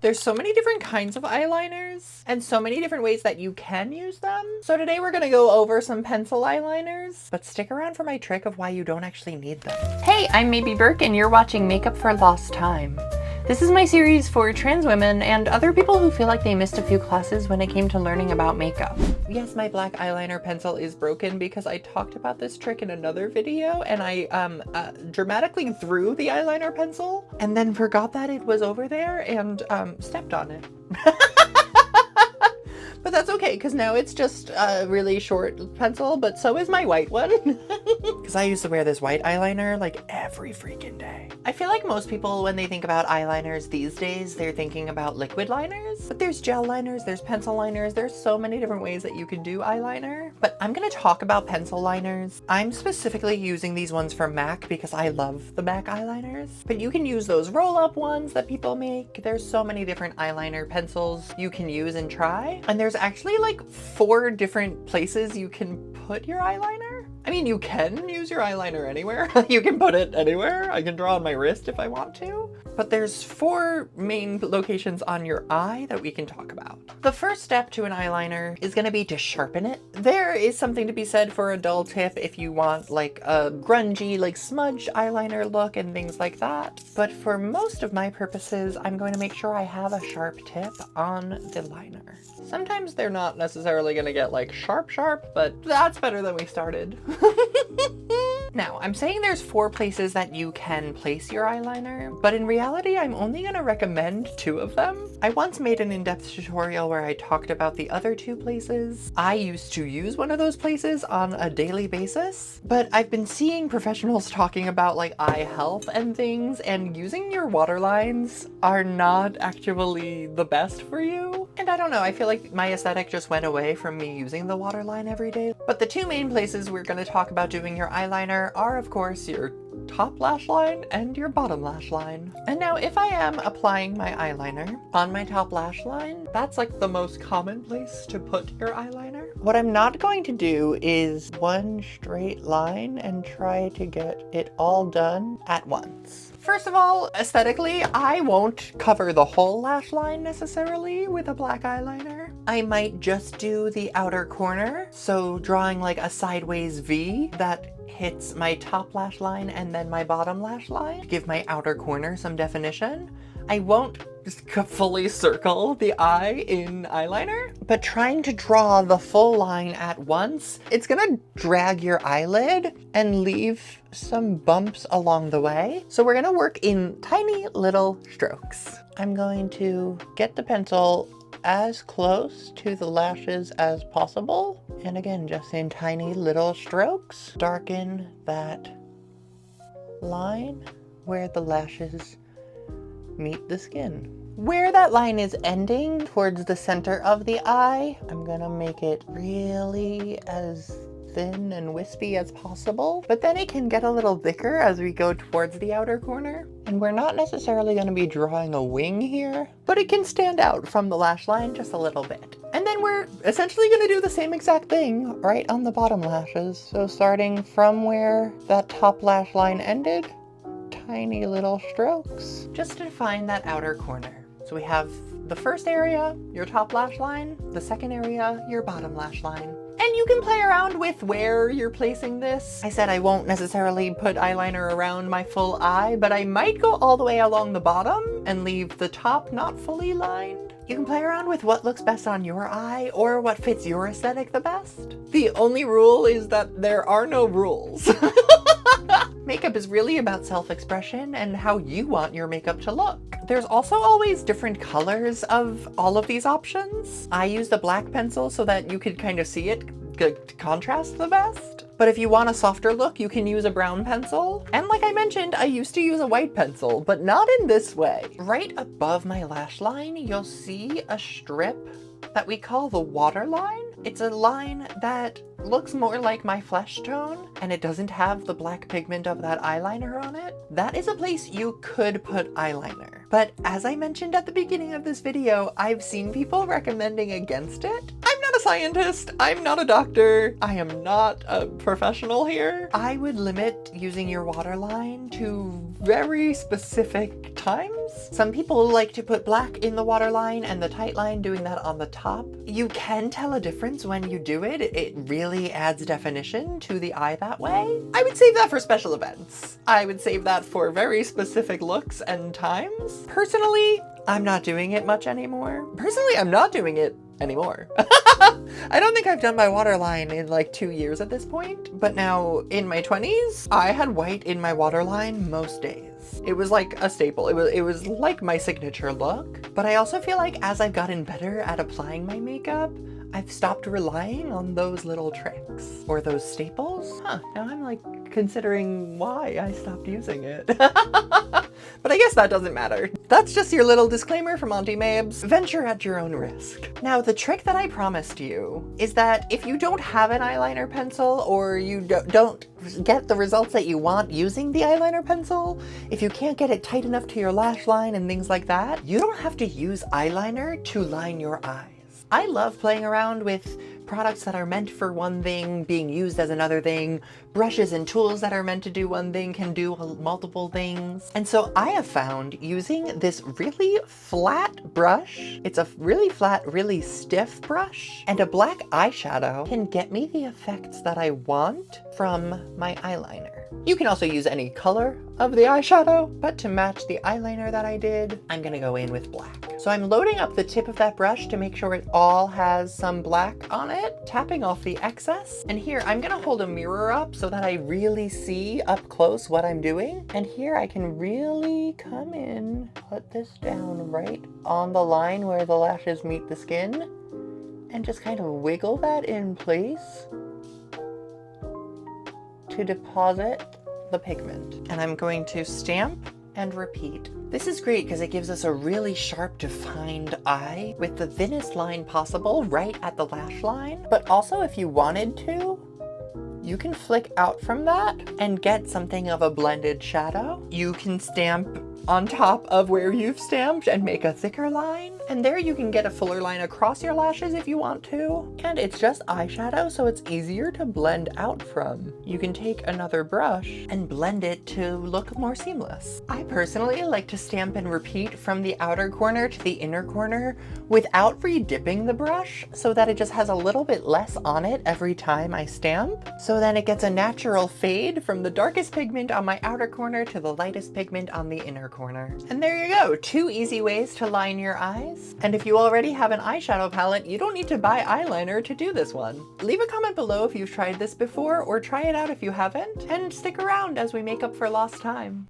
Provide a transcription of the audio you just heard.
There's so many different kinds of eyeliners and so many different ways that you can use them. So today we're gonna go over some pencil eyeliners, but stick around for my trick of why you don't actually need them. Hey, I'm maybe Burke and you're watching Makeup for Lost Time. This is my series for trans women and other people who feel like they missed a few classes when it came to learning about makeup. Yes, my black eyeliner pencil is broken because I talked about this trick in another video and I dramatically threw the eyeliner pencil and then forgot that it was over there and stepped on it. But that's okay, because now it's just a really short pencil, but so is my white one. Because I used to wear this white eyeliner like every freaking day. I feel like most people, when they think about eyeliners these days, they're thinking about liquid liners. But there's gel liners, there's pencil liners, there's so many different ways that you can do eyeliner. But I'm gonna talk about pencil liners. I'm specifically using these ones from MAC because I love the MAC eyeliners. But you can use those roll-up ones that people make. There's so many different eyeliner pencils you can use and try. And there's actually like 4 different places you can put your eyeliner. I mean, you can use your eyeliner anywhere. You can put it anywhere. I can draw on my wrist if I want to. But there's 4 main locations on your eye that we can talk about. The first step to an eyeliner is going to be to sharpen it. There is something to be said for a dull tip if you want like a grungy, like smudge eyeliner look and things like that. But for most of my purposes, I'm going to make sure I have a sharp tip on the liner. Sometimes they're not necessarily going to get like sharp, but that's better than we started. Now, I'm saying there's 4 places that you can place your eyeliner, but in reality, I'm only going to recommend 2 of them. I once made an in-depth tutorial where I talked about the other 2 places. I used to use one of those places on a daily basis, but I've been seeing professionals talking about like eye health and things, and using your waterlines are not actually the best for you. And I don't know, I feel like my aesthetic just went away from me using the waterline every day. But the 2 main places we're going to talk about doing your eyeliner are, of course, your top lash line and your bottom lash line. And now if I am applying my eyeliner on my top lash line, that's like the most common place to put your eyeliner. What I'm not going to do is one straight line and try to get it all done at once. First of all, aesthetically, I won't cover the whole lash line necessarily with a black eyeliner. I might just do the outer corner, so drawing like a sideways V that hits my top lash line and then my bottom lash line to give my outer corner some definition. I won't just fully circle the eye in eyeliner, but trying to draw the full line at once, it's gonna drag your eyelid and leave some bumps along the way. So we're gonna work in tiny little strokes. I'm going to get the pencil as close to the lashes as possible. And again, just in tiny little strokes, darken that line where the lashes meet the skin. Where that line is ending towards the center of the eye, I'm gonna make it really as thin and wispy as possible, but then it can get a little thicker as we go towards the outer corner. And we're not necessarily going to be drawing a wing here, but it can stand out from the lash line just a little bit. And then we're essentially going to do the same exact thing right on the bottom lashes. So starting from where that top lash line ended, tiny little strokes, just to define that outer corner. So we have the first area, your top lash line, the second area, your bottom lash line. And you can play around with where you're placing this. I said I won't necessarily put eyeliner around my full eye, but I might go all the way along the bottom and leave the top not fully lined. You can play around with what looks best on your eye or what fits your aesthetic the best. The only rule is that there are no rules. Makeup is really about self-expression and how you want your makeup to look. There's also always different colors of all of these options. I used a black pencil so that you could kind of see it contrast the best. But if you want a softer look, you can use a brown pencil. And like I mentioned, I used to use a white pencil, but not in this way. Right above my lash line, you'll see a strip that we call the waterline. It's a line that looks more like my flesh tone, and it doesn't have the black pigment of that eyeliner on it. That is a place you could put eyeliner. But as I mentioned at the beginning of this video, I've seen people recommending against it. I'm not a a scientist. I'm not a doctor. I am not a professional here. I would limit using your waterline to very specific times. Some people like to put black in the waterline and the tight line, doing that on the top. You can tell a difference when you do it. It really adds definition to the eye that way. I would save that for special events. I would save that for very specific looks and times. Personally, I'm not doing it much anymore. I don't think I've done my waterline in like 2 years at this point, but now in my 20s, I had white in my waterline most days. It was like a staple. It was like my signature look. But I also feel like as I've gotten better at applying my makeup, I've stopped relying on those little tricks or those staples. Now I'm like considering why I stopped using it. But I guess that doesn't matter. That's just your little disclaimer from Auntie Mabes. Venture at your own risk. Now, the trick that I promised you is that if you don't have an eyeliner pencil, or you don't get the results that you want using the eyeliner pencil, if you can't get it tight enough to your lash line and things like that, you don't have to use eyeliner to line your eyes. I love playing around with products that are meant for one thing being used as another thing. Brushes and tools that are meant to do one thing can do multiple things. And so I have found using this really flat brush, it's a really flat, really stiff brush, and a black eyeshadow can get me the effects that I want from my eyeliner. You can also use any color of the eyeshadow, but to match the eyeliner that I did, I'm gonna go in with black. So I'm loading up the tip of that brush to make sure it all has some black on it, tapping off the excess. And here I'm gonna hold a mirror up so that I really see up close what I'm doing. And here I can really come in, put this down right on the line where the lashes meet the skin, and just kind of wiggle that in place to deposit the pigment. And I'm going to stamp and repeat. This is great because it gives us a really sharp, defined eye with the thinnest line possible right at the lash line. But also, if you wanted to, you can flick out from that and get something of a blended shadow. You can stamp on top of where you've stamped and make a thicker line. And there you can get a fuller line across your lashes if you want to. And it's just eyeshadow, so it's easier to blend out from. You can take another brush and blend it to look more seamless. I personally like to stamp and repeat from the outer corner to the inner corner without re-dipping the brush, so that it just has a little bit less on it every time I stamp. So then it gets a natural fade from the darkest pigment on my outer corner to the lightest pigment on the inner corner. And there you go, 2 easy ways to line your eyes. And if you already have an eyeshadow palette, you don't need to buy eyeliner to do this one. Leave a comment below if you've tried this before, or try it out if you haven't, and stick around as we make up for lost time.